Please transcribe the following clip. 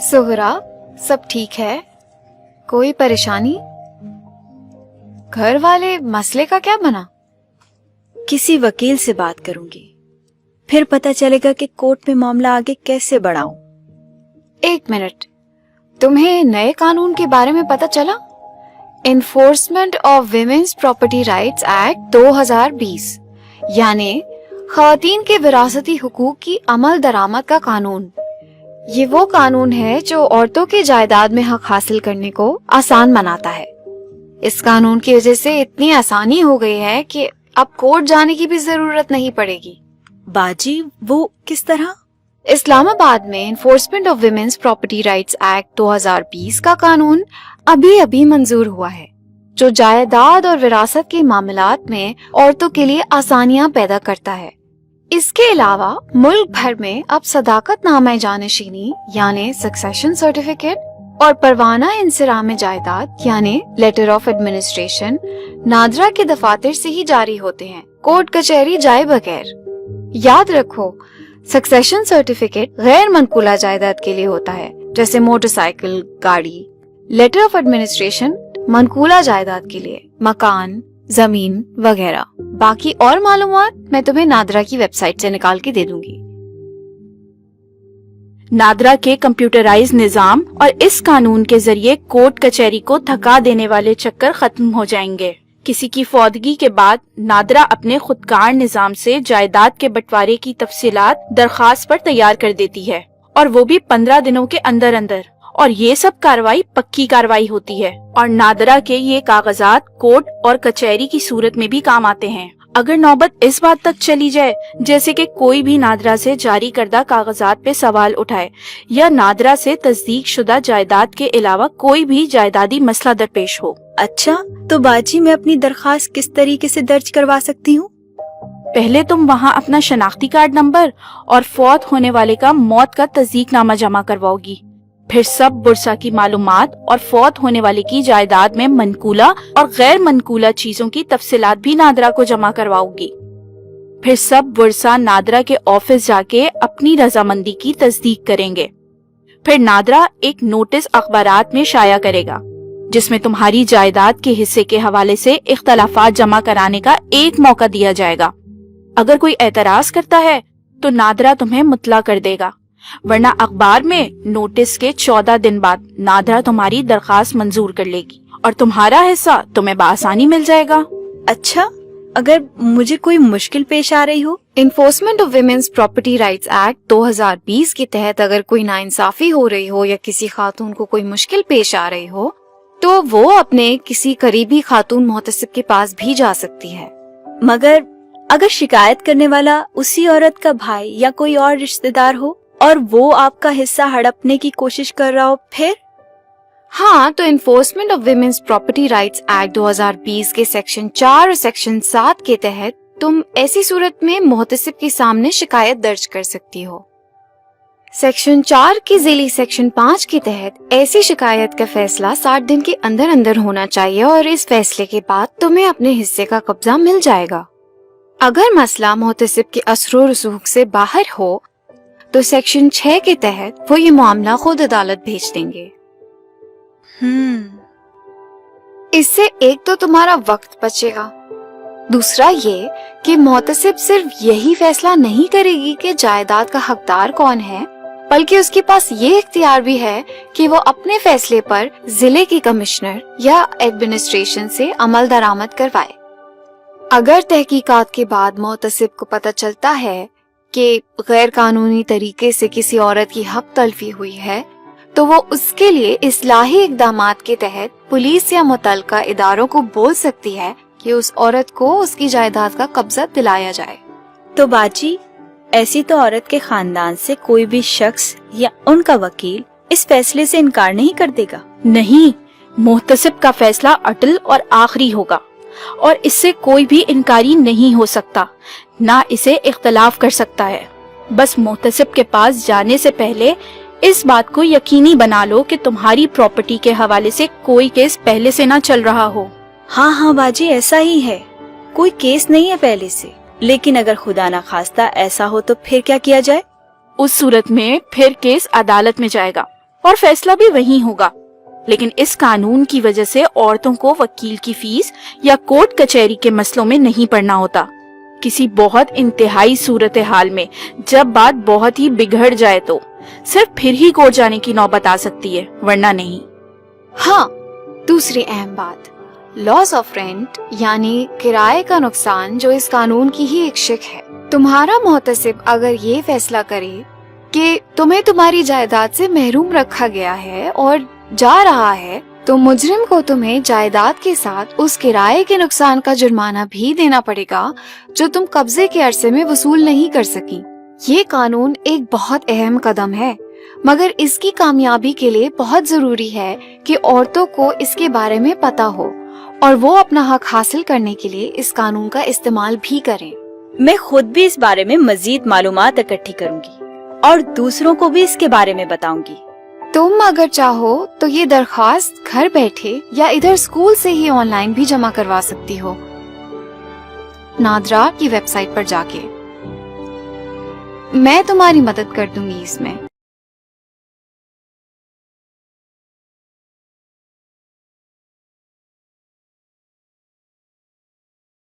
सुहरा, सब ठीक है? कोई परेशानी? घर वाले मसले का क्या बना? किसी वकील से बात करूंगी, फिर पता चलेगा कि कोर्ट में मामला आगे कैसे बढ़ाऊं। एक मिनट, तुम्हें नए कानून के बारे में पता चला? Enforcement of women's property rights act 2020, यानी ख़वातीन के विरासती हुकूक की अमल दरामद का कानून। ये वो कानून है जो औरतों की जायदाद में हक हासिल करने को आसान बनाता है। इस कानून की वजह से इतनी आसानी हो गई है कि अब कोर्ट जाने की भी जरूरत नहीं पड़ेगी। बाजी, वो किस तरह? इस्लामाबाद में enforcement of women's property rights act 2020 का कानून अभी अभी मंजूर हुआ है, जो जायदाद और विरासत के मामलात में औरतों के लिए आसानियां पैदा करता है। इसके अलावा मुल्क भर में अब सदाकतनामा जानशीनी यानी सक्सेशन सर्टिफिकेट और परवाना इंसराम जायदाद यानी लेटर ऑफ एडमिनिस्ट्रेशन नादरा के दफातर से ही जारी होते हैं, कोर्ट कचहरी जाए बगैर। याद रखो, सक्सेशन सर्टिफिकेट गैर मनकूला जायदाद के लिए होता है, जैसे मोटरसाइकिल, गाड़ी। लेटर ऑफ एडमिनिस्ट्रेशन मनकूला जायदाद के लिए, मकान, जमीन वगैरह। बाकी और मालूमात मैं तुम्हें नादरा की वेबसाइट से निकाल के दे दूंगी। नादरा के कंप्यूटराइज निजाम और इस कानून के जरिए कोर्ट कचहरी को थका देने वाले चक्कर खत्म हो जाएंगे। किसी की फौदगी के बाद नादरा अपने खुदकार निजाम से जायदाद के बंटवारे की तफसीलात दरखास्त पर तैयार कर देती है, और वो भी 15 दिनों के अंदर अंदर। और ये सब कार्रवाई पक्की कार्रवाई होती है, और नादरा के ये कागजात कोर्ट और कचहरी की सूरत में भी काम आते हैं। अगर नौबत इस बात तक चली जाए जैसे कि कोई भी नादरा से जारी करदा कागजात पे सवाल उठाए या नादरा से तस्दीक शुदा जायदाद के अलावा कोई भी जायदादी मसला दरपेश हो। अच्छा, तो बाजी मैं अपनी दरखास्त किस तरीके से दर्ज करवा सकती हूँ? पहले तुम वहाँ अपना शनाख्ती कार्ड नंबर और फौत होने वाले का मौत का तस्दीकनामा जमा करवाओगी। फिर सब बुरसा की मालूमात और फौत होने वाले की जायदाद में मनकूला और गैर मनकूला चीजों की तफसीलात भी नादरा को जमा करवाओगी। फिर सब बुरसा नादरा के ऑफिस जाके अपनी रजामंदी की तस्दीक करेंगे। फिर नादरा एक नोटिस अखबारात में शाया करेगा, जिसमें तुम्हारी जायदाद के हिस्से के हवाले से इख्तलाफात जमा कराने का एक मौका दिया जाएगा। अगर कोई एतराज करता है तो नादरा तुम्हें मुतला कर देगा, वरना अखबार में नोटिस के 14 दिन बाद नादरा तुम्हारी दरखास्त मंजूर कर लेगी और तुम्हारा हिस्सा तुम्हें बआसानी मिल जाएगा। अच्छा, अगर मुझे कोई मुश्किल पेश आ रही हो? Enforcement of women's property rights act 2020 के तहत अगर कोई नाइंसाफी हो रही हो या किसी खातून को कोई मुश्किल पेश आ रही हो, तो वो अपने किसी करीबी खातून मोहतसिब के पास भी जा सकती है। मगर अगर शिकायत करने वाला उसी औरत का भाई या कोई और रिश्तेदार हो और वो आपका हिस्सा हड़पने की कोशिश कर रहा हो, फिर? हाँ, तो enforcement of women's property rights act 2020 के सेक्शन 4 और सेक्शन 7 के तहत तुम ऐसी सूरत में मोहतसिब के सामने शिकायत दर्ज कर सकती हो। सेक्शन 4 की ज़िली सेक्शन 5 के तहत ऐसी शिकायत का फैसला 60 दिन के अंदर अंदर होना चाहिए और इस फैसले के बाद तुम्हें अपने हिस्से का कब्जा मिल जाएगा। अगर मसला मोहतसिब के असर रसूख से बाहर हो तो सेक्शन 6 के तहत वो ये मामला खुद अदालत भेज देंगे। इससे एक तो तुम्हारा वक्त बचेगा, दूसरा ये कि मोहतसिब सिर्फ यही फैसला नहीं करेगी कि जायदाद का हकदार कौन है, बल्कि उसके पास ये इख्तियार भी है कि वो अपने फैसले पर जिले के कमिश्नर या एडमिनिस्ट्रेशन से अमल दरामद करवाए। अगर तहकीकात के बाद मोहतसिब को पता चलता है कि गैर कानूनी तरीके से किसी औरत की हक तलफी हुई है, तो वो उसके लिए इस्लाही इक़दामात के तहत पुलिस या मुतल्लिका इदारों को बोल सकती है कि उस औरत को उसकी जायदाद का कब्जा दिलाया जाए। तो बाजी, ऐसी तो औरत के खानदान से कोई भी शख्स या उनका वकील इस फैसले से इनकार नहीं कर देगा? नहीं, मोहतसिब का फैसला अटल और आखिरी होगा और इससे कोई भी इनकारी नहीं हो सकता, ना इसे इख्तलाफ कर सकता है। बस मोहतसिब के पास जाने से पहले इस बात को यकीनी बना लो कि तुम्हारी प्रॉपर्टी के हवाले से कोई केस पहले से ना चल रहा हो। हाँ बाजी, ऐसा ही है, कोई केस नहीं है पहले से। लेकिन अगर खुदा ना खास्ता ऐसा हो तो फिर क्या किया जाए? उस सूरत में फिर केस अदालत में जाएगा और फैसला भी वही होगा। लेकिन इस कानून की वजह से औरतों को वकील की फीस या कोर्ट कचहरी के मसलों में नहीं पड़ना होता। किसी बहुत इंतहाई सूरत हाल में जब बात बहुत ही बिगड़ जाए तो सिर्फ फिर ही कोर्ट जाने की नौबत आ सकती है, वरना नहीं। हाँ, दूसरी अहम बात, लॉस ऑफ रेंट यानी किराए का नुकसान, जो इस कानून की ही एक शिक है। तुम्हारा मुहतसिब अगर ये फैसला करे कि तुम्हें तुम्हारी जायदाद से महरूम रखा गया है और जा रहा है, तो मुजरिम को तुम्हें जायदाद के साथ उस किराए के नुकसान का जुर्माना भी देना पड़ेगा जो तुम कब्जे के अरसे में वसूल नहीं कर सकी। ये कानून एक बहुत अहम कदम है, मगर इसकी कामयाबी के लिए बहुत जरूरी है कि औरतों को इसके बारे में पता हो और वो अपना हक हासिल करने के लिए इस कानून का इस्तेमाल भी करें। मैं खुद भी इस बारे में मजीद मालूमात इकट्ठी करूंगी और दूसरों को भी इसके बारे में बताऊंगी। तुम अगर चाहो तो ये दरख्वास्त घर बैठे या इधर स्कूल से ही ऑनलाइन भी जमा करवा सकती हो, नादरा की वेबसाइट पर जाके। मैं तुम्हारी मदद कर दूंगी इसमें।